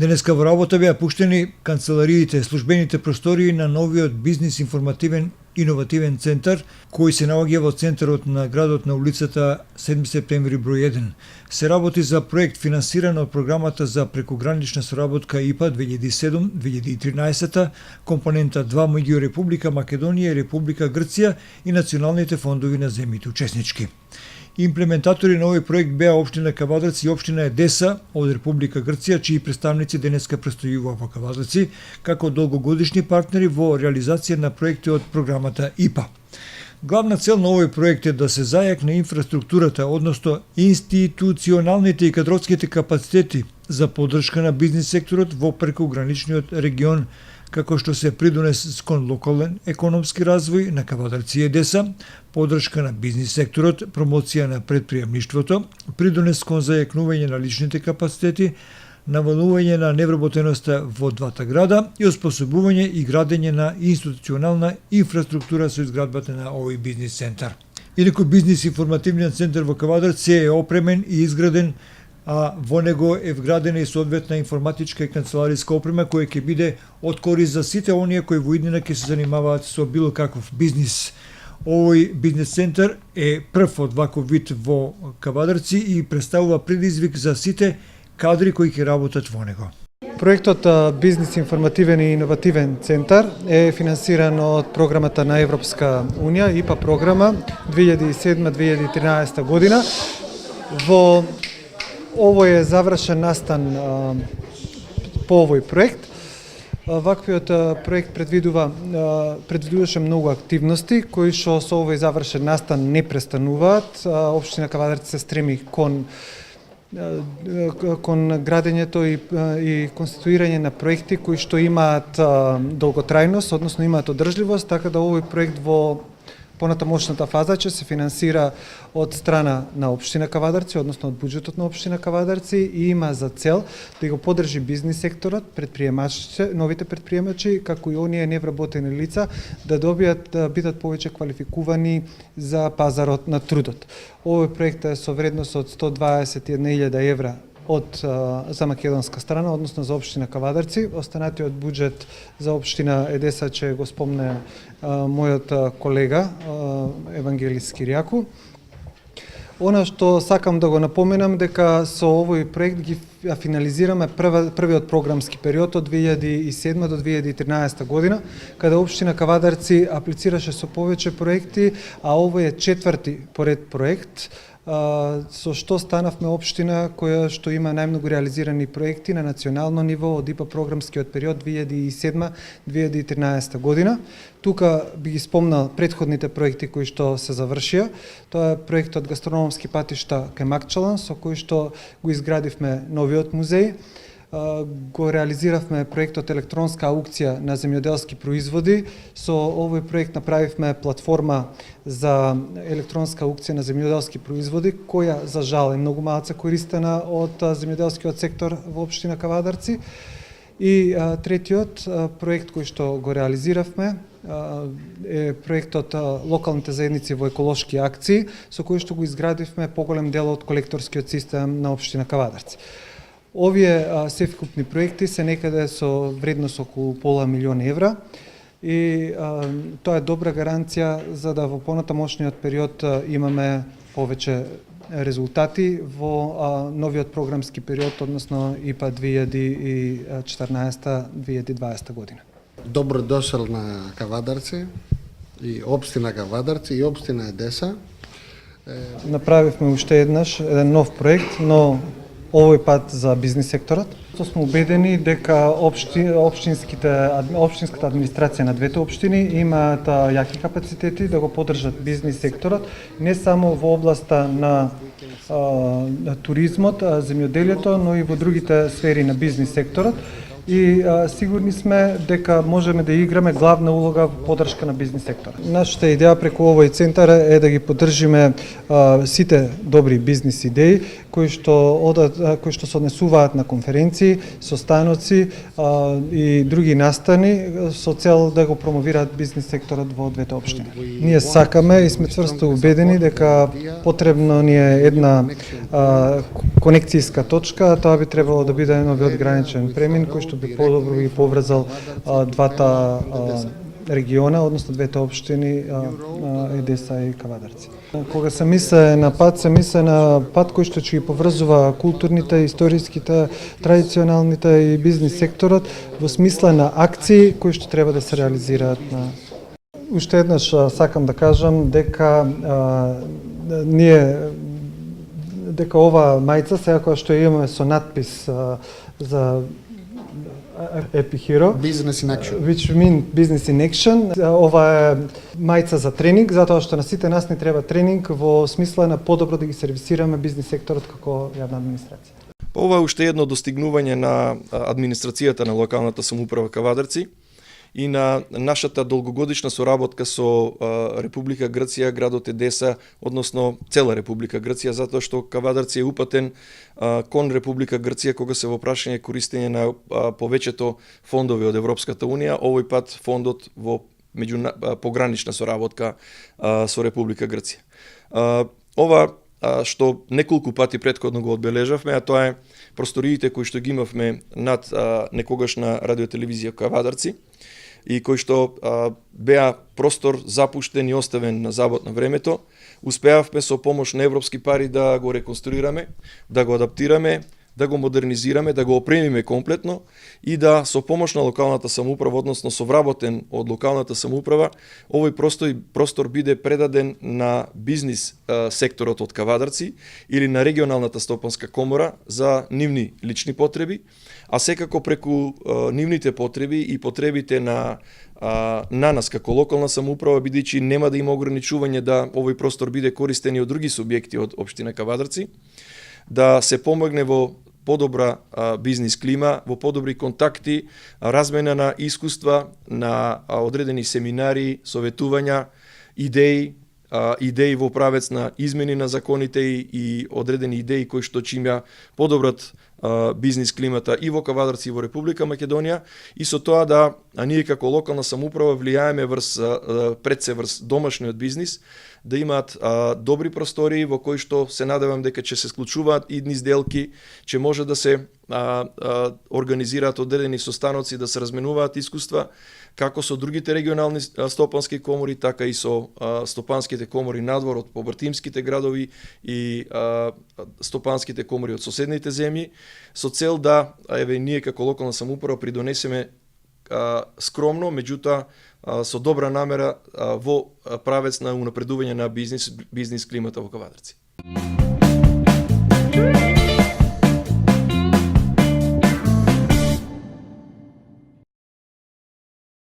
Денеска во работа беа пуштени канцелариите, службените простории на новиот бизнис информативен иновативен центар, кој се наоѓа во центарот на градот на улицата 7 септември број 1. Се работи за проект финансиран од програмата за прекогранична соработка ИПА 2007-2013, компонента 2 меѓу Република Македонија и Република Грција и националните фондови на земјите учеснички. Имплементатори на овој проект беа општина Кавадарци и општина Едеса од Република Грција, чии представници денеска престојуваа во Кавадарци како долгогодишни партнери во реализација на проекти од програмата ИПА. Главна цел на овој проект е да се зајакне инфраструктурата, односно институционалните и кадровските капацитети за поддршка на бизнис секторот во прекограничниот регион, како што се придонес кон локален економски развој на Кавадарци и Едеса, поддршка на бизнис секторот, промоција на предприемништвото, придонес кон зајакнување на личните капацитети, навалување на невработеноста во двата града и оспособување и градење на институционална инфраструктура со изградбата на овој бизнис центар. Инаку бизнис информативниот центар во Кавадарци е опремен и изграден, а во него е вградена и соодветна информатичка и канцелариска опрема која ќе биде од корист за сите оние кои во иднина ќе се занимаваат со било каков бизнис. Овој бизнес центар е прв од ваков вид во Кавадарци и представува предизвик за сите кадри кои ќе работат во него. Проектот Бизнис информативен и иновативен центар е финансиран од програмата на Европска Унија, ИПА програма 2007-2013 година. Во овој е завршен настан по овој проект. Ваквиот проект предвидуваше многу активности кои што со овој завршен настан не престануваат. Општина Кавадарци се стреми кон градењето и конституирање на проекти кои што имаат долготрајност, односно имаат одржливост, така да овој проект во понатамошната фаза ќе се финансира од страна на општина Кавадарци, односно од буџетот на општина Кавадарци и има за цел да го поддржи бизнис секторот, предприемачите, новите предприемачи, како и оние невработени лица да добијат да бидат повеќе квалификувани за пазарот на трудот. Овој проект е со вредност од 121.000 евра за македонска страна, односно за општина Кавадарци. Останатиот буџет за општина Едеса ќе го спомне мојот колега Евангелис Киријаку. Она што сакам да го напоменам дека со овој проект ги финализираме првиот програмски период од 2007 до 2013 година, каде општина Кавадарци аплицираше со повеќе проекти, а овој е четврти поред проект, со што станавме општина која што има најмногу реализирани проекти на национално ниво од ИПА програмскиот период 2007-2013 година. Тука би ги спомнал предходните проекти кои што се завршија. Тоа е проектот Гастрономски патишта кај Макчалан, со кој што го изградивме новиот музеј. Го реализиравме проектот електронска аукција на земјоделски производи. Со овој проект направивме платформа за електронска аукција на земјоделски производи, која за жал е многу малце користена од земјоделскиот сектор во општина Кавадарци. И третиот проект кој што го реализиравме е проектот Локалните заедници во еколошки акции, со кој што го изградивме поголем дел од колекторскиот систем на општина Кавадарци. Овие севкупни проекти се некаде со вредност околу пола милион евра и тоа е добра гаранција за да во понатамошниот период имаме повеќе резултати во новиот програмски период, односно ИПА 2014-2020 година. Добро дошол на Кавадарци и општина Кавадарци и општина Едеса. Направивме уште еден нов проект, но овој пат за бизнис секторот. Сме убедени дека општинската администрација на двете општини имаат јаки капацитети да го поддржат бизнис секторот, не само во областа на туризмот, земјоделието, но и во другите сфери на бизнис секторот. И сигурни сме дека можеме да играме главна улога во поддршка на бизнис секторот. Нашата идеја преку овој центар е да ги поддржиме сите добри бизнис идеи кои што се однесуваат на конференции, состаноци и други настани со цел да го промовираат бизнис секторот во двете општини. Ние сакаме и сме цврсто убедени дека потребно ни е една конекцијска точка, тоа би требало да биде новиот граничен премин кој што би подобро ги поврзал двата региона, односно двете општини Едеса и Кавадарци. Кога се мисле на пат кој што ќе ги поврзува културните, историските, традиционалните и бизнис секторот во смисла на акции кои што треба да се реализираат на. Уште еднаш сакам да кажам дека дека ова мајца сега која што имаме со надпис за Epihero, Business in action. which mean business in action. Ова е мајца за тренинг, затоа што на сите нас ни треба тренинг во смисла на подобро да ги сервисираме бизнис секторот како јавна администрација. Ова е уште едно достигнување на администрацијата на локалната самоуправа Кавадарци и на нашата долгогодишна соработка со Република Грција, градот Едеса, односно цела Република Грција, затоа што Кавадарци е упатен кон Република Грција кога се во прашање користење на повеќето фондови од Европската Унија, овој пат фондот во погранична соработка со Република Грција. Ова што неколку пати претходно го одбележавме, а тоа е просториите кои што ги имавме над некогашна радиотелевизија Кавадарци, и кој што беа простор запуштен и оставен на забот на времето, успеавме со помош на европски пари да го реконструираме, да го адаптираме, да го модернизираме, да го опремиме комплетно и да со помош на локалната самоуправа, односно со вработен од локалната самоуправа, овој простор биде предаден на бизнис секторот од Кавадарци или на регионалната стопанска комора за нивни лични потреби, а секако преку нивните потреби и потребите на нас како локална самоуправа, бидејќи нема да има ограничување да овој простор биде користен и од други субјекти од општина Кавадарци, да се помогне во подобра бизнис клима, во подобри контакти, размена на искуства, на одредени семинари, советувања, идеи во правец на измени на законите и одредени идеи кои што ќе подобрат бизнис климата и во Кавадарци и во Република Македонија, и со тоа да ние како локална самоуправа влијаеме врз домашниот бизнис, да имаат добри простории во кои што се надевам дека ќе се склучуваат идни сделки, ќе може да се организираат одредени состаноци, да се разменуваат искуства како со другите регионални стопански комори, така и со стопанските комори надвор од побратимските градови и стопанските комори од соседните земји, со цел да ние како локална самоуправа придонесеме скромно, меѓутоа со добра намера во правец на унапредување на бизнис климата во Кавадарци.